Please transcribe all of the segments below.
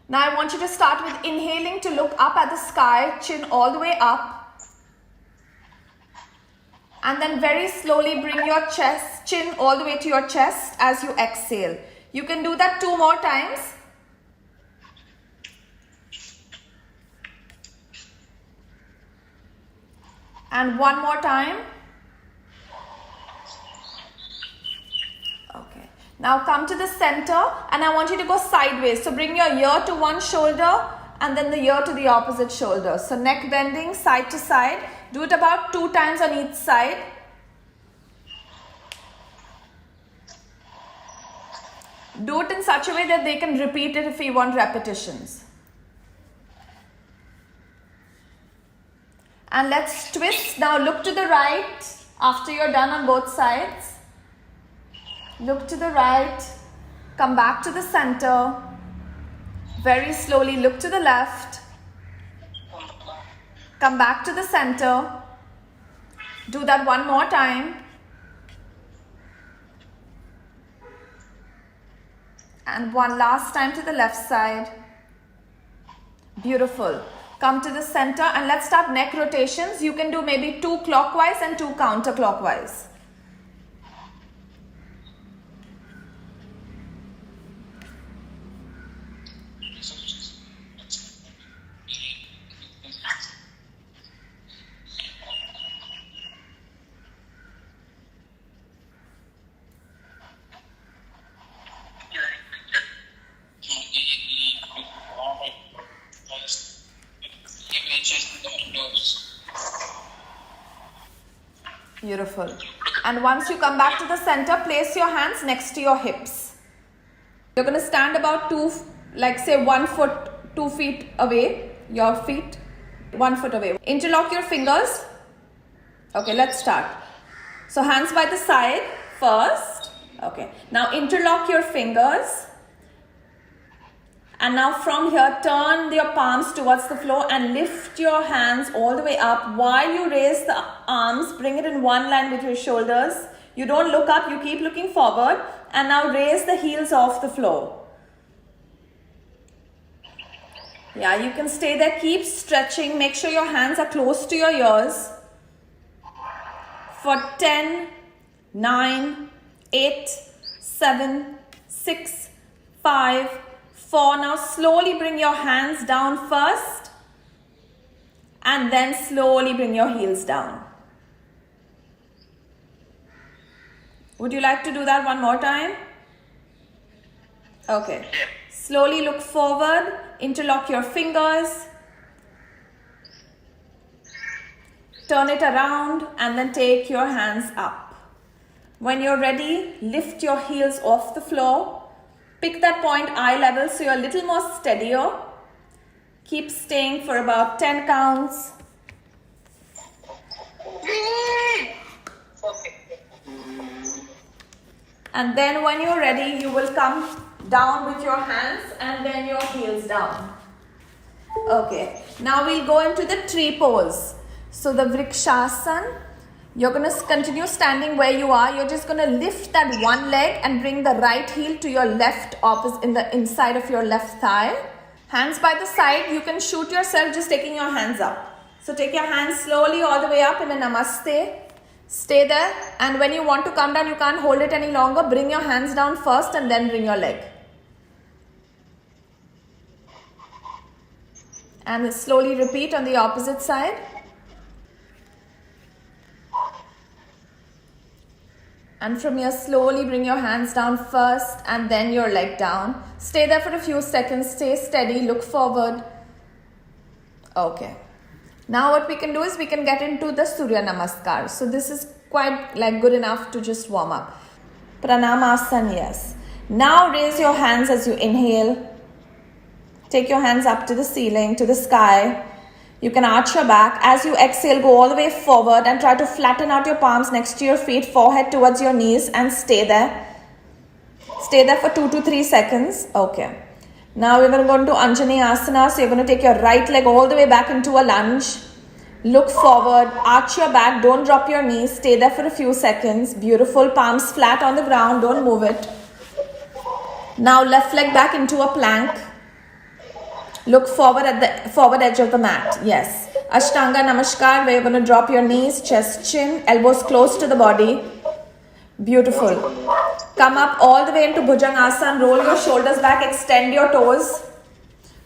Now I want you to start with inhaling to look up at the sky, chin all the way up. And then very slowly bring your chin all the way to your chest as you exhale. You can do that 2 more times. And 1 more time. Okay. Now come to the center and I want you to go sideways. So bring your ear to one shoulder and then the ear to the opposite shoulder. So neck bending side to side. Do it about 2 times on each side. Do it in such a way that they can repeat it if you want repetitions. And let's twist. Now look to the right after you're done on both sides. Look to the right. Come back to the center. Very slowly look to the left. Come back to the center. Do that 1 more time. And 1 last time to the left side. Beautiful. Come to the center and let's start neck rotations. You can do maybe 2 clockwise and 2 counterclockwise. Beautiful. And once you come back to the center, place your hands next to your hips. You're going to stand about 1 foot, 2 feet away. Your feet 1 foot away. Interlock your fingers. Okay, let's start. So hands by the side first. Okay. Now interlock your fingers. And now from here, turn your palms towards the floor and lift your hands all the way up. While you raise the arms, bring it in one line with your shoulders. You don't look up, you keep looking forward. And now raise the heels off the floor. Yeah, you can stay there. Keep stretching. Make sure your hands are close to your ears. For 10, 9, 8, 7, 6, 5, 4. Now slowly bring your hands down first and then slowly bring your heels down. Would you like to do that 1 more time? Okay. Slowly look forward, interlock your fingers, turn it around and then take your hands up. When you're ready, lift your heels off the floor. Pick that point eye level so you're a little more steadier. Keep staying for about 10 counts. And then when you're ready, you will come down with your hands and then your heels down. Okay, now we'll go into the tree pose. So the Vrikshasana. You're going to continue standing where you are. You're just going to lift that one leg and bring the right heel to your left opposite in the inside of your left thigh. Hands by the side. You can shoot yourself just taking your hands up. So take your hands slowly all the way up in a namaste. Stay there. And when you want to come down, you can't hold it any longer. Bring your hands down first and then bring your leg. And slowly repeat on the opposite side. And from here, slowly bring your hands down first and then your leg down. Stay there for a few seconds. Stay steady. Look forward. Okay. Now what we can do is we can get into the Surya Namaskar. So this is quite good enough to just warm up. Pranamasana, yes. Now raise your hands as you inhale. Take your hands up to the ceiling, to the sky. You can arch your back. As you exhale, go all the way forward and try to flatten out your palms next to your feet, forehead towards your knees and stay there. Stay there for 2 to 3 seconds. Okay. Now we're going to go into Anjani Asana. So you're going to take your right leg all the way back into a lunge. Look forward, arch your back, don't drop your knees. Stay there for a few seconds. Beautiful. Palms flat on the ground, don't move it. Now left leg back into a plank. Look forward at the forward edge of the mat. Yes. Ashtanga Namaskar, where you're going to drop your knees, chest, chin, elbows close to the body. Beautiful. Come up all the way into Bhujangasana. Roll your shoulders back, extend your toes.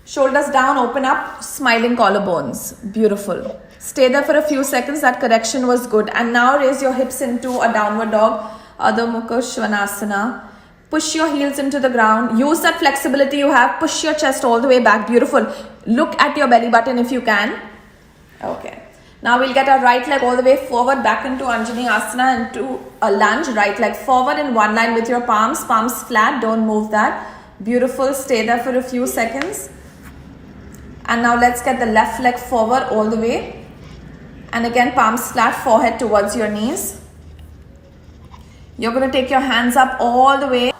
Shoulders down, open up, smiling collarbones. Beautiful. Stay there for a few seconds. That correction was good. And now raise your hips into a downward dog. Adho Mukha Svanasana. Push your heels into the ground. Use that flexibility you have. Push your chest all the way back. Beautiful. Look at your belly button if you can. Okay. Now we'll get our right leg all the way forward, back into Anjani Asana, into a lunge. Right leg forward in one line with your palms. Palms flat. Don't move that. Beautiful. Stay there for a few seconds. And now let's get the left leg forward all the way. And again, palms flat, forehead towards your knees. You're going to take your hands up all the way.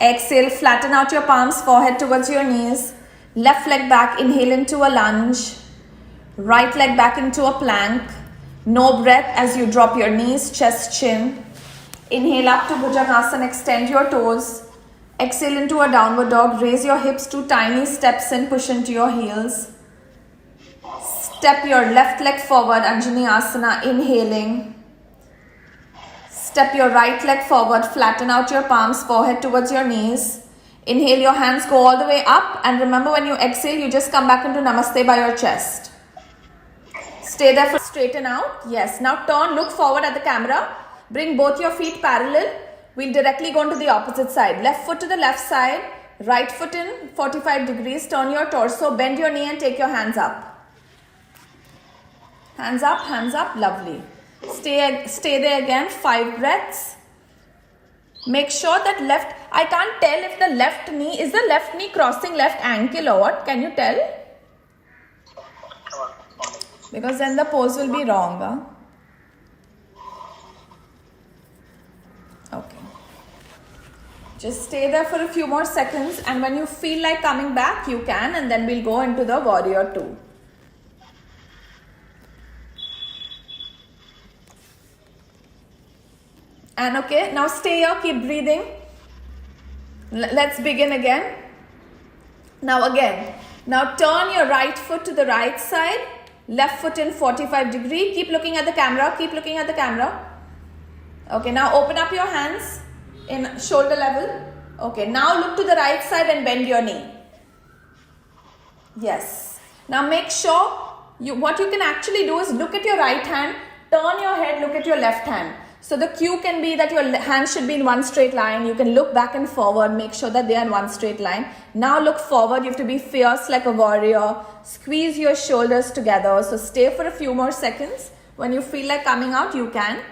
Exhale, flatten out your palms, forehead towards your knees. Left leg back, inhale into a lunge. Right leg back into a plank. No breath as you drop your knees, chest, chin. Inhale up to Bhujangasana, extend your toes. Exhale into a downward dog. Raise your hips to tiny steps and push into your heels. Step your left leg forward, Anjani Asana, inhaling. Step your right leg forward, flatten out your palms, forehead towards your knees. Inhale, your hands go all the way up. And remember, when you exhale, you just come back into Namaste by your chest. Stay there for straighten out. Yes. Now turn, look forward at the camera. Bring both your feet parallel. We'll directly go into the opposite side. Left foot to the left side. Right foot in 45 degrees. Turn your torso, bend your knee and take your hands up. Hands up. Lovely. Stay there again, 5 breaths. Make sure that left, I can't tell if the left knee, is the left knee crossing left ankle or what? Can you tell? Because then the pose will be wrong. Huh? Okay. Just stay there for a few more seconds, and when you feel like coming back, you can, and then we'll go into the warrior 2. And okay, now stay here, keep breathing. Let's begin again. Now turn your right foot to the right side, left foot in 45 degree. Keep looking at the camera, Okay, now open up your hands in shoulder level. Okay, now look to the right side and bend your knee. Yes. Now make sure, what you can actually do is look at your right hand, turn your head, look at your left hand. So the cue can be that your hands should be in one straight line. You can look back and forward, make sure that they are in one straight line. Now look forward, you have to be fierce like a warrior. Squeeze your shoulders together. So stay for a few more seconds. When you feel like coming out, you can.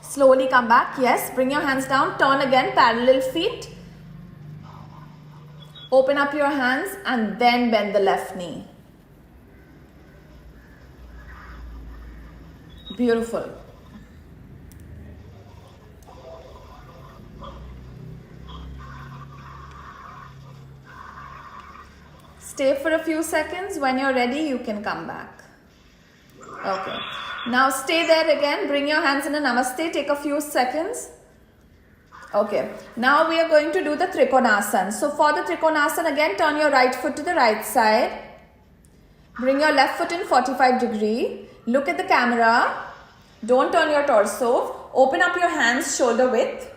Slowly come back. Yes, bring your hands down. Turn again, parallel feet. Open up your hands and then bend the left knee. Beautiful. Stay for a few seconds. When you're ready, you can come back. Okay. Now stay there again. Bring your hands in a namaste. Take a few seconds. Okay. Now we are going to do the Trikonasana. So for the Trikonasana, again, turn your right foot to the right side. Bring your left foot in 45 degree. Look at the camera. Don't turn your torso. Open up your hands shoulder width.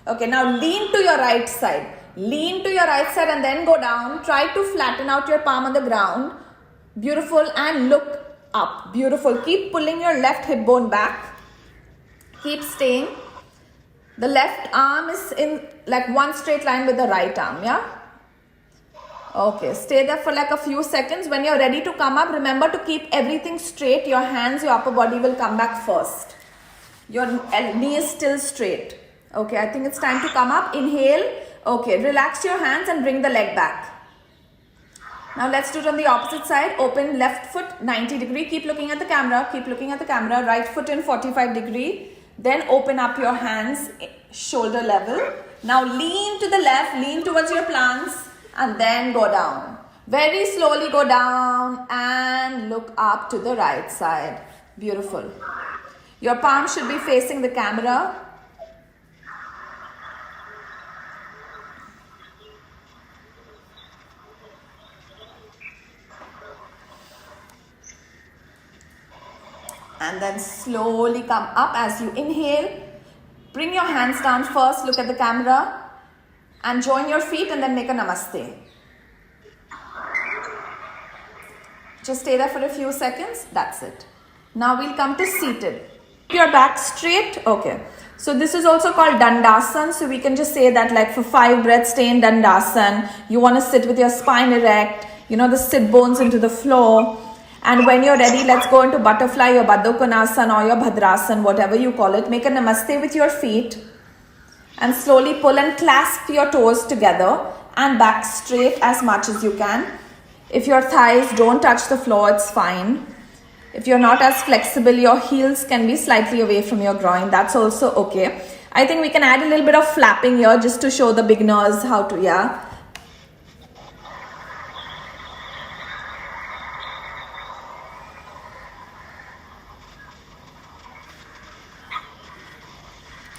Okay, now lean to your right side. Lean to your right side and then go down. Try to flatten out your palm on the ground. Beautiful. And look up. Beautiful. Keep pulling your left hip bone back. Keep staying. The left arm is in like one straight line with the right arm. Yeah? Okay, stay there for like a few seconds. When you're ready to come up, remember to keep everything straight. Your hands, your upper body will come back first. Your knee is still straight. Okay, I think it's time to come up. Inhale. Okay, relax your hands and bring the leg back. Now let's do it on the opposite side. Open left foot 90 degree. Keep looking at the camera. Right foot in 45 degree. Then open up your hands shoulder level. Now lean to the left. Lean towards your plants. And then go down. Very slowly go down and look up to the right side. Beautiful. Your palm should be facing the camera. And then slowly come up as you inhale. Bring your hands down first, look at the camera. And join your feet and then make a namaste. Just stay there for a few seconds. That's it. Now we'll come to seated. Keep your back straight. Okay. So this is also called Dandasana. So we can just say that like for 5 breaths, stay in Dandasana. You want to sit with your spine erect. The sit bones into the floor. And when you're ready, let's go into butterfly or Baddha Konasana or your Bhadrasana, whatever you call it. Make a namaste with your feet. And slowly pull and clasp your toes together. And back straight as much as you can. If your thighs don't touch the floor, it's fine. If you're not as flexible, your heels can be slightly away from your groin. That's also okay. I think we can add a little bit of flapping here just to show the beginners how to, yeah.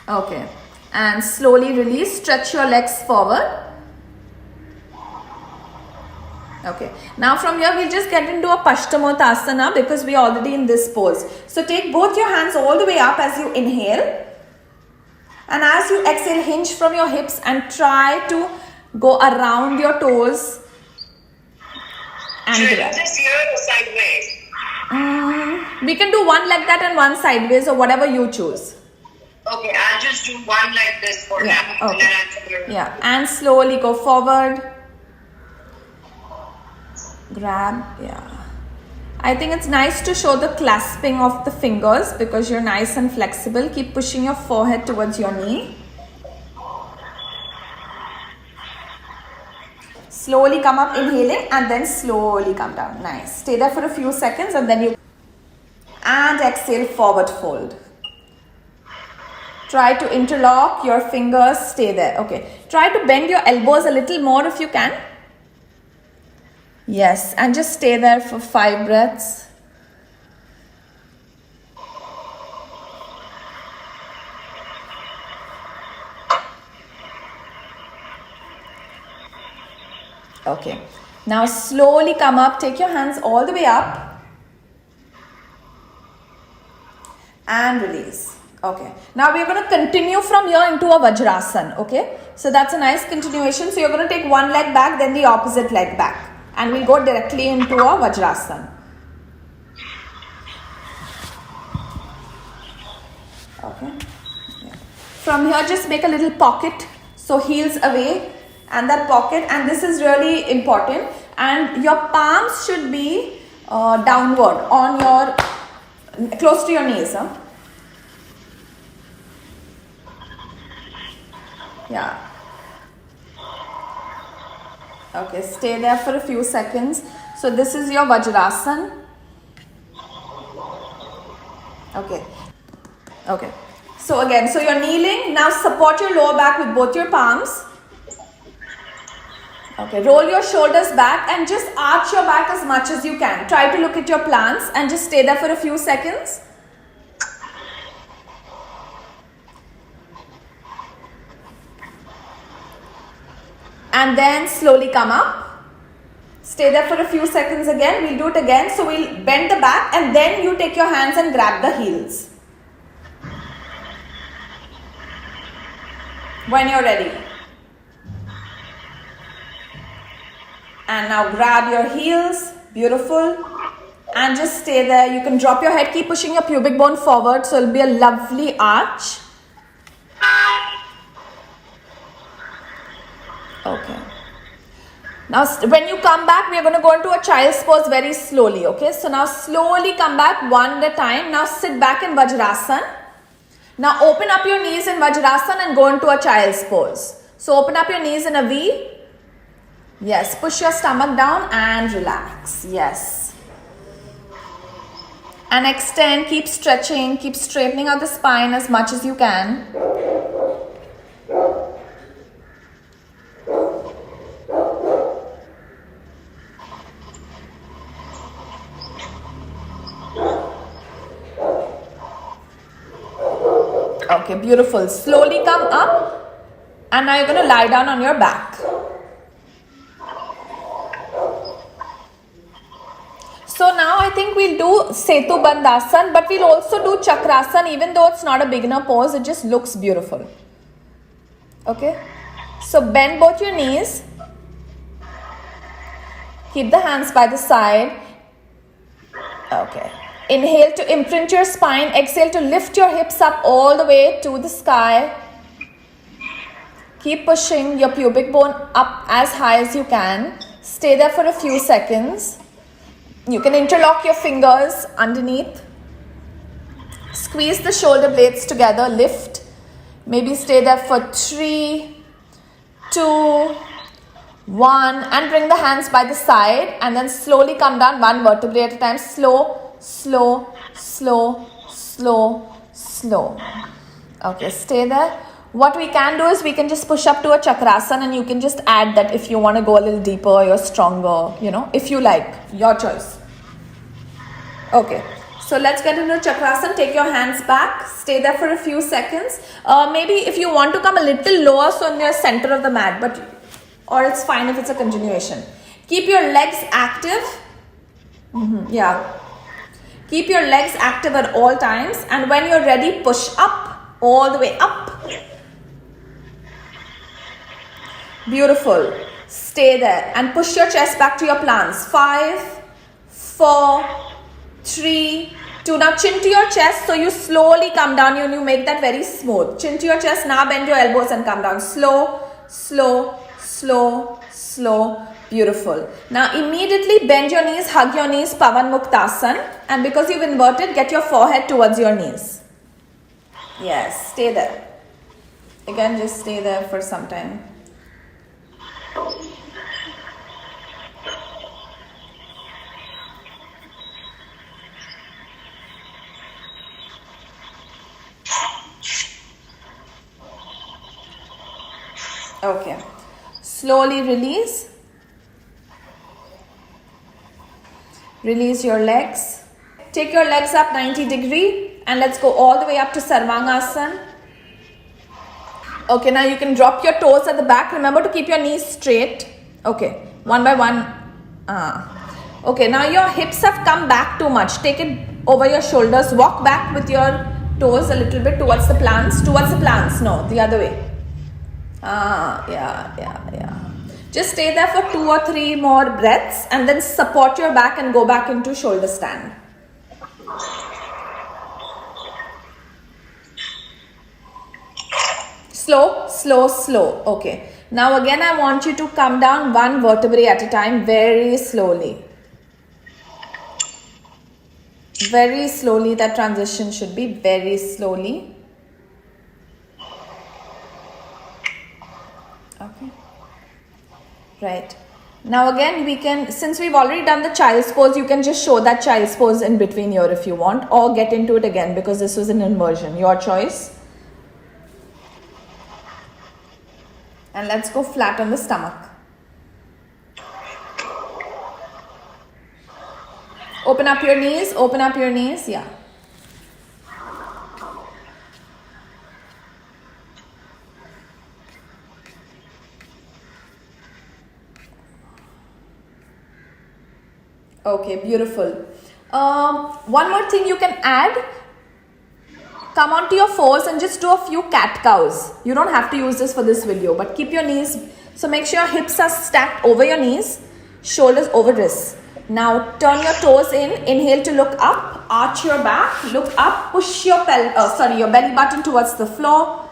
Okay. And slowly release. Stretch your legs forward. Okay, now from here we'll just get into a Paschimottanasana because we're already in this pose. So take both your hands all the way up as you inhale. And as you exhale, hinge from your hips and try to go around your toes. And should I do this here or sideways? We can do one like that and one sideways or whatever you choose. Okay, I'll just do one like this for now. Okay. Yeah, and slowly go forward. Grab, yeah. I think it's nice to show the clasping of the fingers because you're nice and flexible. Keep pushing your forehead towards your knee. Slowly come up, inhaling, and then slowly come down. Nice. Stay there for a few seconds and then you... And exhale, forward fold. Try to interlock your fingers. Stay there. Okay. Try to bend your elbows a little more if you can. Yes, and just stay there for 5 breaths. Okay, now slowly come up, take your hands all the way up and release. Okay, now we're going to continue from here into a Vajrasana. Okay, so that's a nice continuation. So you're going to take one leg back, then the opposite leg back. And we'll go directly into a Vajrasana. Okay. Yeah. From here, just make a little pocket. So heels away and that pocket. And this is really important. And your palms should be downward on your, close to your knees. Huh? Yeah. Okay, stay there for a few seconds. So this is your Vajrasana. Okay. Okay. So again, so you're kneeling. Now support your lower back with both your palms. Okay, roll your shoulders back and just arch your back as much as you can. Try to look at your plants and just stay there for a few seconds. And then slowly come up. Stay there for a few seconds again. We'll do it again. So we'll bend the back and then you take your hands and grab the heels. When you're ready. And now grab your heels. Beautiful. And just stay there. You can drop your head. Keep pushing your pubic bone forward. So it'll be a lovely arch. Okay. Now when you come back, we are going to go into a child's pose very slowly. Okay. So now slowly come back one at a time. Now sit back in Vajrasana. Now open up your knees in Vajrasana and go into a child's pose. So open up your knees in a V. Yes. Push your stomach down and relax. Yes. And extend. Keep stretching. Keep straightening out the spine as much as you can. Okay, beautiful. Slowly come up and now you're going to lie down on your back. So now I think we'll do Setu Bandhasan, but we'll also do Chakrasan, even though it's not a beginner pose, it just looks beautiful. Okay, so bend both your knees. Keep the hands by the side. Okay. Inhale to imprint your spine. Exhale to lift your hips up all the way to the sky. Keep pushing your pubic bone up as high as you can. Stay there for a few seconds. You can interlock your fingers underneath. Squeeze the shoulder blades together. Lift. Maybe stay there for 3, 2, 1, and bring the hands by the side, and then slowly come down one vertebrae at a time. Slow, slow, slow, slow, slow. Okay, stay there. What we can do is we can just push up to a Chakrasan, and you can just add that if you want to go a little deeper, you're stronger, if you like, your choice. Okay, so let's get into Chakrasan. Take your hands back, stay there for a few seconds. Maybe if you want to come a little lower, so in your center of the mat, or it's fine if it's a continuation. Keep your legs active. Yeah. Keep your legs active at all times, and when you're ready, push up, all the way up. Beautiful. Stay there and push your chest back to your plants. 5, 4, 3, 2. Now chin to your chest, so you slowly come down. You make that very smooth. Chin to your chest. Now bend your elbows and come down. Slow, slow, slow, slow. Beautiful. Now immediately bend your knees, hug your knees, Pavan Muktasan. And because you've inverted, get your forehead towards your knees. Yes, stay there. Again, just stay there for some time. Okay. Slowly release. Release your legs. Take your legs up 90 degree and let's go all the way up to Sarvangasana. Okay, now you can drop your toes at the back. Remember to keep your knees straight. Okay, one by one. Okay, now your hips have come back too much. Take it over your shoulders. Walk back with your toes a little bit towards the plants. Towards the plants. No, the other way. Yeah. Just stay there for 2 or 3 more breaths and then support your back and go back into shoulder stand. Slow, slow, slow. Okay. Now again I want you to come down one vertebrae at a time very slowly. Very slowly. That transition should be very slowly. Okay. Right. Now again we can, since we've already done the child's pose, you can just show that child's pose in between here if you want, or get into it again because this was an inversion. Your choice. And let's go flat on the stomach. Open up your knees, open up your knees, yeah. Okay, beautiful. One more thing you can add. Come onto your fours and just do a few cat cows. You don't have to use this for this video, but keep your knees. So make sure your hips are stacked over your knees, shoulders over wrists. Now turn your toes in. Inhale to look up. Arch your back. Look up. Push your your belly button towards the floor.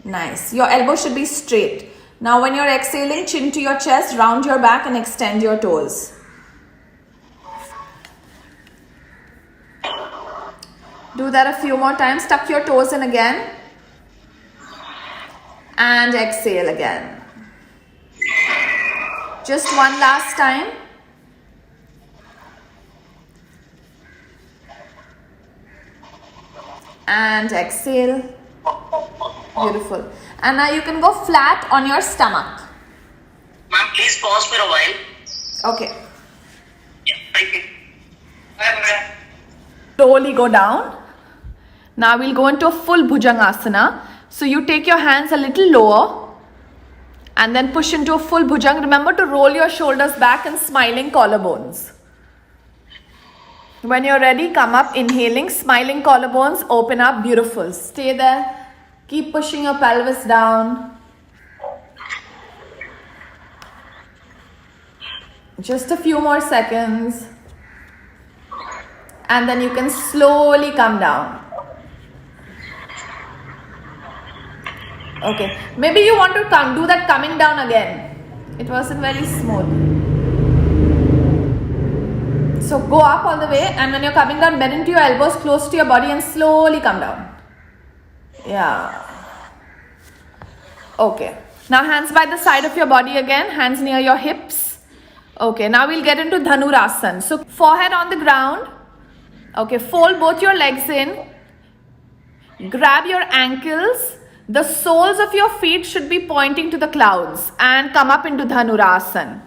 Nice. Your elbow should be straight. Now when you're exhaling, chin to your chest, round your back and extend your toes. Do that a few more times. Tuck your toes in again. And exhale again. Just one last time. And exhale. Beautiful. And now you can go flat on your stomach. Ma'am, please pause for a while. Okay. Yeah, thank you. Bye-bye. Slowly go down. Now we'll go into a full Bhujangasana. So you take your hands a little lower and then push into a full Bhujang. Remember to roll your shoulders back and smiling collarbones. When you're ready, come up, inhaling, smiling collarbones, open up, beautiful. Stay there. Keep pushing your pelvis down. Just a few more seconds. And then you can slowly come down. Okay, maybe you want to do that coming down again. It wasn't very smooth. So go up all the way, and when you're coming down, bend into your elbows close to your body and slowly come down. Yeah. Okay. Now hands by the side of your body again, hands near your hips. Okay, now we'll get into Dhanurasana. So forehead on the ground. Okay, fold both your legs in. Grab your ankles. The soles of your feet should be pointing to the clouds and come up into Dhanurasana.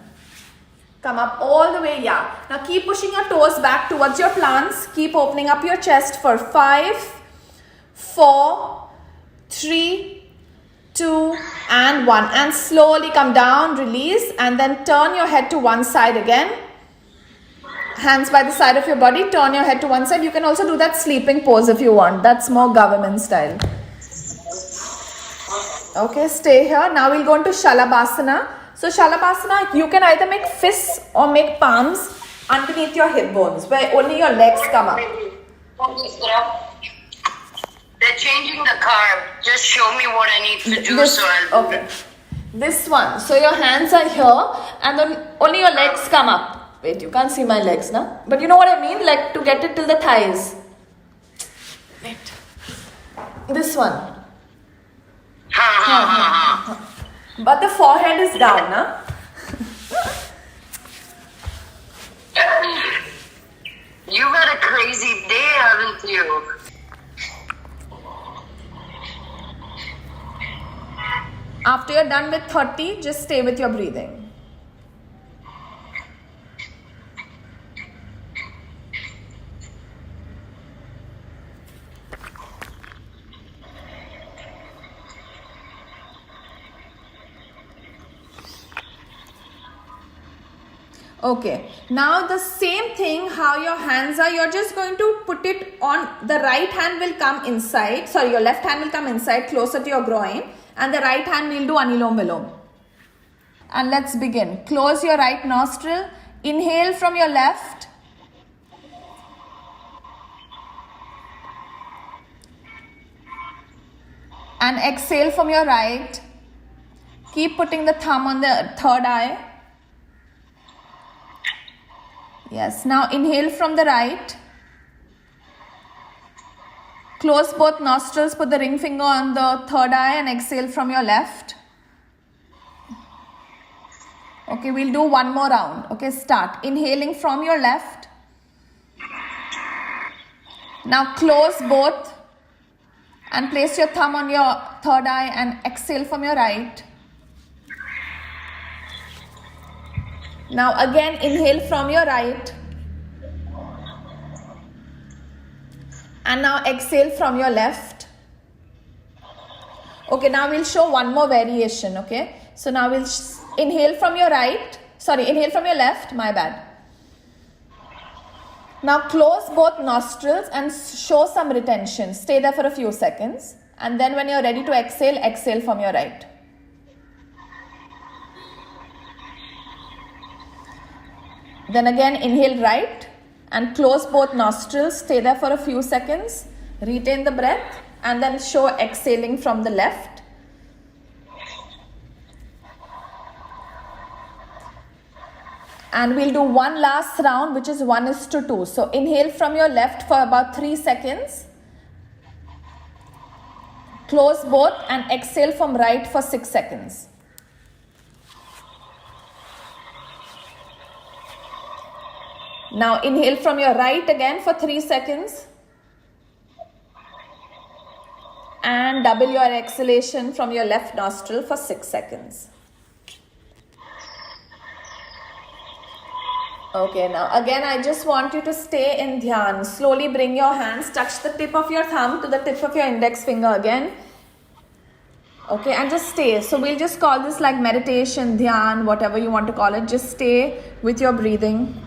Come up all the way, yeah. Now keep pushing your toes back towards your plants. Keep opening up your chest for 5, 4, 3, 2, and 1. And slowly come down, release, and then turn your head to one side again. Hands by the side of your body, turn your head to one side. You can also do that sleeping pose if you want. That's more government style. Okay, stay here. Now we'll go into Shalabhasana. So Shalabhasana, you can either make fists or make palms underneath your hip bones, where only your legs come up. They're changing the carb. Just show me what I need to do I'll do it. This one. So your hands are here and then only your legs come up. Wait, you can't see my legs now. But you know what I mean? Like to get it till the thighs. Wait. This one. But the forehead is down, huh? You've had a crazy day, haven't you? After you're done with 30, just stay with your breathing. Okay, now the same thing, how your hands are, you're just going to put it on, the right hand will come inside, sorry, your left hand will come inside closer to your groin, and the right hand will do Anulom Vilom. And let's begin. Close your right nostril, inhale from your left, and exhale from your right. Keep putting the thumb on the third eye. Yes, now inhale from the right. Close both nostrils, put the ring finger on the third eye and exhale from your left. Okay, we'll do one more round. Okay, start. Inhaling from your left. Now close both and place your thumb on your third eye and exhale from your right. Now again inhale from your right. And now exhale from your left. Okay, now we'll show one more variation, okay? So now we'll inhale from your right. Sorry, inhale from your left, my bad. Now close both nostrils and show some retention. Stay there for a few seconds. And then when you're ready to exhale, exhale from your right. Then again inhale right and close both nostrils. Stay there for a few seconds. Retain the breath and then show exhaling from the left. And we'll do one last round, which is 1:2. So inhale from your left for about 3 seconds. Close both and exhale from right for 6 seconds. Now inhale from your right again for 3 seconds. And double your exhalation from your left nostril for 6 seconds. Okay, now again I just want you to stay in dhyan. Slowly bring your hands, touch the tip of your thumb to the tip of your index finger again. Okay, and just stay. So we'll just call this like meditation, dhyan, whatever you want to call it. Just stay with your breathing.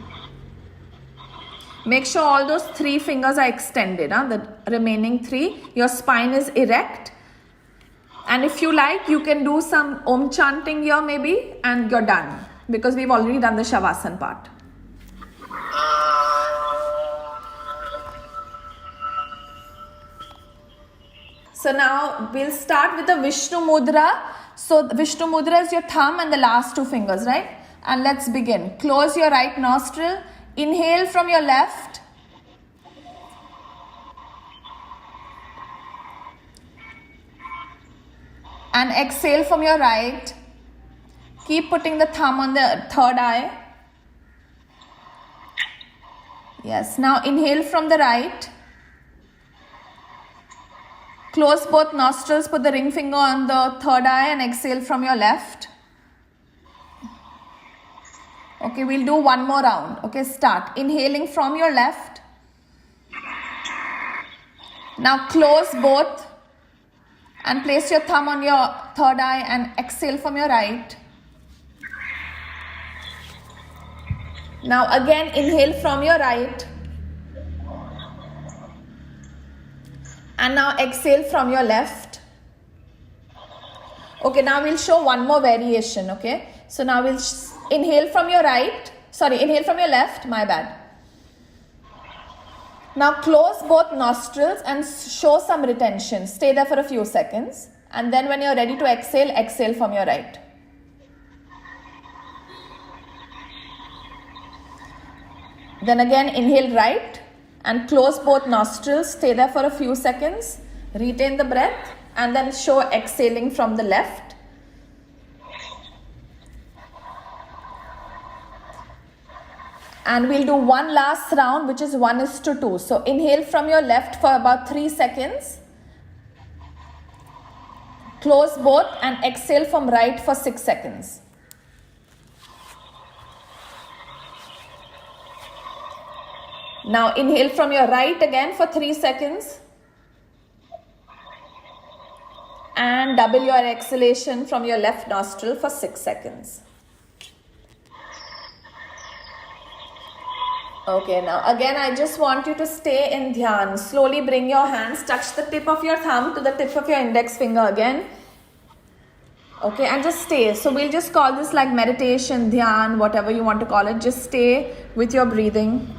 Make sure all those 3 fingers are extended, the remaining 3. Your spine is erect. And if you like, you can do some Om chanting here maybe, and you're done. Because we've already done the Shavasana part. So now we'll start with the Vishnu Mudra. So Vishnu Mudra is your thumb and the last 2 fingers, right? And let's begin. Close your right nostril. Inhale from your left. And exhale from your right. Keep putting the thumb on the third eye. Yes, now inhale from the right. Close both nostrils, put the ring finger on the third eye and exhale from your left. Okay, we'll do one more round. Okay, start. Inhaling from your left. Now close both and place your thumb on your third eye and exhale from your right. Now again inhale from your right. And now exhale from your left. Okay, now we'll show one more variation, okay? So now we'll inhale from your right. Sorry, inhale from your left, my bad. Now close both nostrils and show some retention. Stay there for a few seconds. And then when you're ready to exhale, exhale from your right. Then again inhale right and close both nostrils. Stay there for a few seconds. Retain the breath and then show exhaling from the left. And we'll do one last round, which is 1:2. So inhale from your left for about 3 seconds. Close both and exhale from right for 6 seconds. Now inhale from your right again for 3 seconds. And double your exhalation from your left nostril for 6 seconds. Okay, now again I just want you to stay in dhyan. Slowly bring your hands, touch the tip of your thumb to the tip of your index finger again. Okay, and just stay. So we'll just call this like meditation, dhyan, whatever you want to call it. Just stay with your breathing.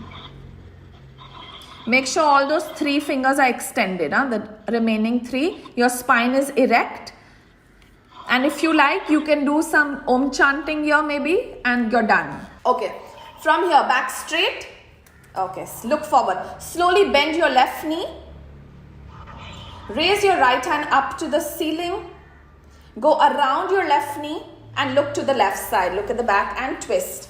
Make sure all those 3 fingers are extended, the remaining 3. Your spine is erect. And if you like, you can do some Om chanting here maybe, and you're done. Okay, from here, back straight. Okay, look forward. Slowly bend your left knee. Raise your right hand up to the ceiling. Go around your left knee and look to the left side. Look at the back and twist.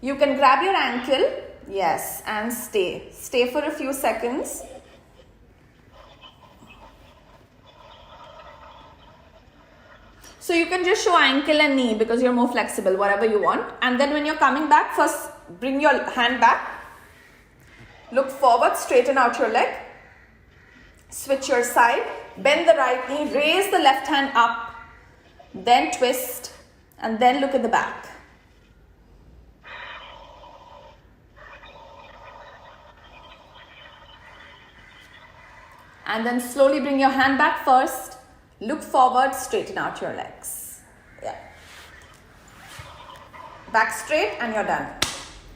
You can grab your ankle. Yes, and stay. Stay for a few seconds. So you can just show ankle and knee because you're more flexible, whatever you want. And then when you're coming back, first bring your hand back. Look forward, straighten out your leg. Switch your side. Bend the right knee, raise the left hand up. Then twist and then look at the back. And then slowly bring your hand back first. Look forward, straighten out your legs. Yeah. Back straight and you're done.